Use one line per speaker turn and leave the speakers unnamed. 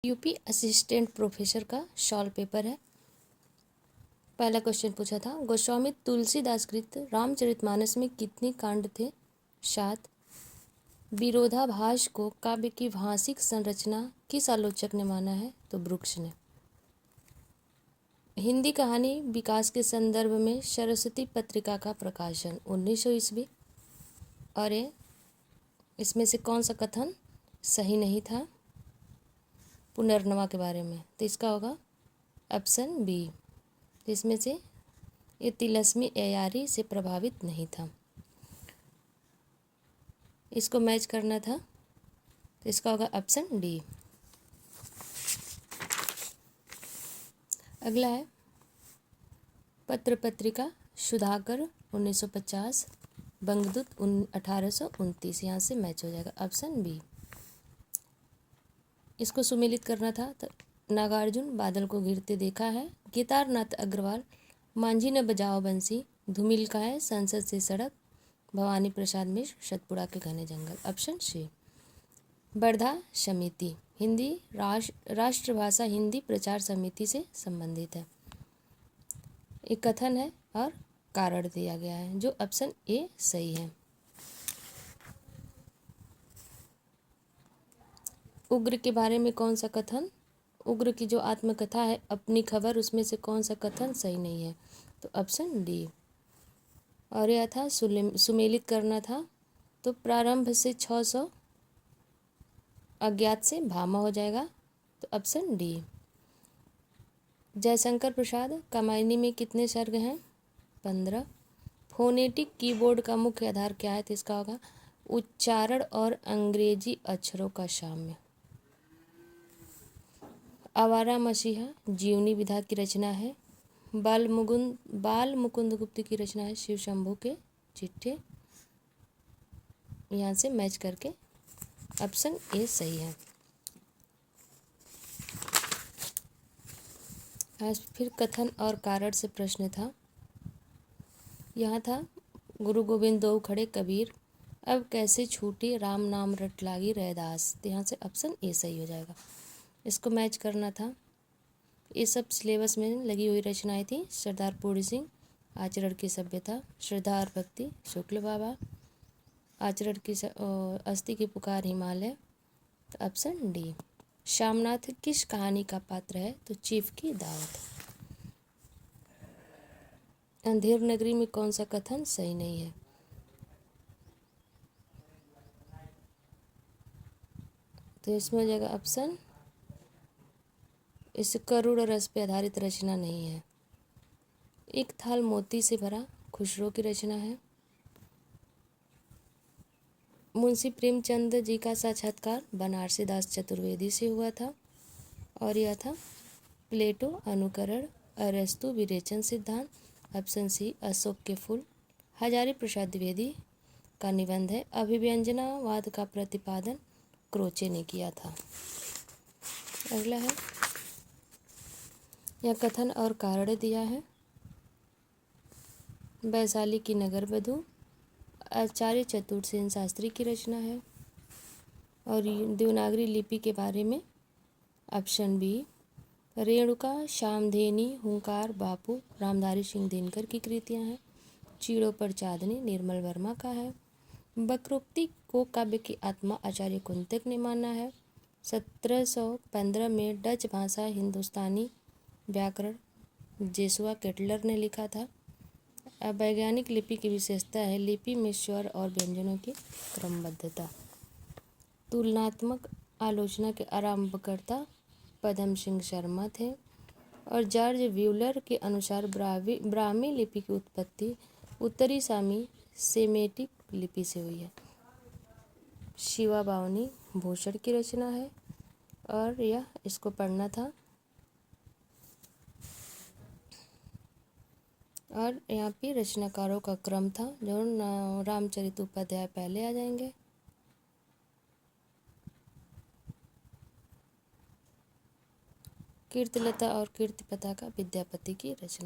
UP assistant professor का short paper है। पहला क्वेश्चन पूछा था, गोस्वामी तुलसीदास कृत रामचरितमानस में कितने कांड थे? 7। विरोधाभास को काव्य की भाषिक संरचना किस आलोचक ने माना है? तो ब्रुक्स ने। हिंदी कहानी विकास के संदर्भ में सरस्वती पत्रिका का प्रकाशन 1900 ईस्वी। और इसमें से कौन सा कथन सही नहीं था पुनर्नवा के बारे में? तो इसका होगा ऑप्शन बी। तो इसमें से ये तिलस्मी एयारी से प्रभावित नहीं था, इसको मैच करना था, तो इसका होगा ऑप्शन डी। अगला है पत्र पत्रिका सुधाकर 1950, बंगदूत 1829, यहाँ से मैच हो जाएगा ऑप्शन बी। इसको सुमेलित करना था, तो नागार्जुन बादल को घिरते देखा है, केदारनाथ अग्रवाल मांझी न बजाओ बंसी, धूमिल का है संसद से सड़क, भवानी प्रसाद मिश्र सतपुड़ा के घने जंगल, ऑप्शन सी। वर्धा समिति हिंदी राष्ट्रभाषा हिंदी प्रचार समिति से संबंधित है। एक कथन है और कारण दिया गया है, जो ऑप्शन ए सही है। उग्र के बारे में कौन सा कथन? उग्र की जो आत्मकथा है अपनी खबर, उसमें से कौन सा कथन सही नहीं है? तो ऑप्शन डी। और यह था सुमेलित करना था, तो प्रारंभ से 600, अज्ञात से भामा हो जाएगा, तो ऑप्शन डी। जयशंकर प्रसाद कामायनी में कितने सर्ग हैं? 15। फोनेटिक कीबोर्ड का मुख्य आधार क्या है? तो इसका होगा उच्चारण और अंग्रेजी अक्षरों का साम्य। आवारा मसीहा जीवनी विधा की रचना है। बाल मुकुंद गुप्त की रचना है शिव शंभू के चिट्ठे। यहाँ से मैच करके ऑप्शन ए सही है। आज फिर कथन और कारण से प्रश्न था। यहाँ था गुरु गोविंद दो खड़े कबीर, अब कैसे छूटे राम नाम रट लागी रैदास। तो यहाँ से ऑप्शन ए सही हो जाएगा। इसको मैच करना था। ये सब सिलेबस में लगी हुई रचनाएं थी। सरदार पूर्ण सिंह आचरण की सभ्यता, श्रद्धा और भक्ति शुक्ल बाबा, आचरण की अस्थि की पुकार हिमालय, तो ऑप्शन डी। श्यामनाथ किस कहानी का पात्र है? तो चीफ की दावत। अंधेर नगरी में कौन सा कथन सही नहीं है? तो इसमें हो जाएगा ऑप्शन, इस करुण रस पे आधारित रचना नहीं है। एक थाल मोती से भरा खुसरो की रचना है। मुंशी प्रेमचंद जी का साक्षात्कार बनारसी दास चतुर्वेदी से हुआ था। और यह था प्लेटो अनुकरण अरस्तु विरेचन सिद्धांत, ऑप्शन सी। अशोक के फूल हजारी प्रसाद द्विवेदी का निबंध है। अभिव्यंजनावाद का प्रतिपादन क्रोचे ने किया था। अगला है, यह कथन और कारण दिया है। वैशाली की नगर वधू आचार्य चतुर्सेन शास्त्री की रचना है। और देवनागरी लिपि के बारे में ऑप्शन बी। रेणुका श्यामधेनी हुंकार बापू रामधारी सिंह दिनकर की कृतियां हैं। चीड़ों पर चांदनी निर्मल वर्मा का है। वक्रोक्ति को काव्य की आत्मा आचार्य कुंतक ने माना है। 1715 में डच भाषा हिंदुस्तानी व्याकरण जेसुआ केटलर ने लिखा था। वैज्ञानिक लिपि की विशेषता है लिपि में स्वर और व्यंजनों की क्रमबद्धता। तुलनात्मक आलोचना के आरंभकर्ता पदम सिंह शर्मा थे। और जॉर्ज व्यूलर के अनुसार ब्राह्मी लिपि की उत्पत्ति उत्तरी सामी सेमेटिक लिपि से हुई है। शिवा बावनी भूषण की रचना है और यह इसको पढ़ना था। और यहाँ पे रचनाकारों का क्रम था, जो रामचरित उपाध्याय पहले आ जाएंगे। कीर्तिलता और कीर्ति पताका विद्यापति की रचना।